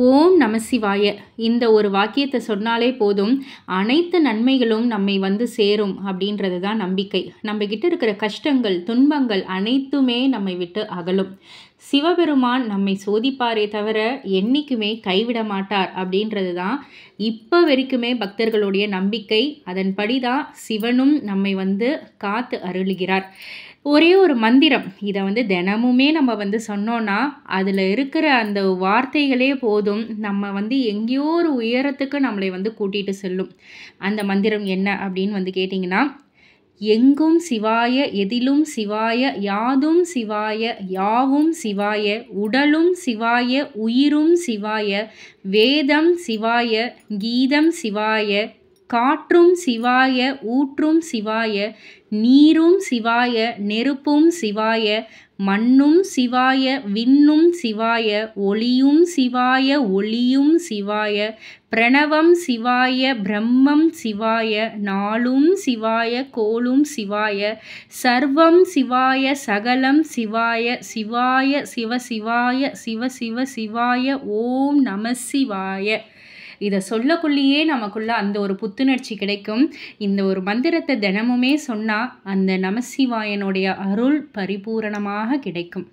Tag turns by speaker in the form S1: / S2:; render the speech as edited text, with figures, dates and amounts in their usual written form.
S1: ஓம் நம சிவாய. இந்த ஒரு வாக்கியத்தை சொன்னாலே போதும், அனைத்து நன்மைகளும் நம்மை வந்து சேரும் அப்படின்றது தான் நம்பிக்கை. நம்ம கிட்ட இருக்கிற கஷ்டங்கள், துன்பங்கள் அனைத்துமே நம்மை விட்டு அகலும். சிவபெருமான் நம்மை சோதிப்பாரே தவிர என்னைக்குமே கைவிட மாட்டார் அப்படின்றது தான் இப்போ வரைக்குமே பக்தர்களுடைய நம்பிக்கை. அதன்படி தான் சிவனும் நம்மை வந்து காத்து அருளுகிறார். ஒரே ஒரு மந்திரம், இதை வந்து தினமுமே நம்ம வந்து சொன்னோன்னா அதில் இருக்கிற அந்த வார்த்தைகளே போதும், நம்ம வந்து எங்கேயோ ஒரு உயரத்துக்கு நம்மளை வந்து கூட்டிகிட்டு செல்லும். அந்த மந்திரம் என்ன அப்படின்னு வந்து கேட்டிங்கன்னா, எங்கும் சிவாய, எதிலும் சிவாய, யாதும் சிவாய, யாவும் சிவாய, உடலும் சிவாய, உயிரும் சிவாய, வேதம் சிவாய, கீதம் சிவாய, காற்றும் சிவாய, ஊற்றும் சிவாய, நீரும் சிவாய, நெருப்பும் சிவாய, மண்ணும் சிவாய, விண்ணும் சிவாய, ஒளியும் சிவாய, ஒளியும் சிவாய, பிரணவம் சிவாய, பிரம்மம் சிவாய, நாளும் சிவாய, கோளும் சிவாய, சர்வம் சிவாய, சகலம் சிவாய, சிவாய சிவ சிவாய, சிவ சிவ சிவாய, ஓம் நம சிவாய. இதை சொல்லக்குள்ளேயே நமக்குள்ள அந்த ஒரு புத்துணர்ச்சி கிடைக்கும். இந்த ஒரு மந்திரத்தை தினமுமே சொன்னால் அந்த நமசிவாயனுடைய அருள் பரிபூரணமாக கிடைக்கும்.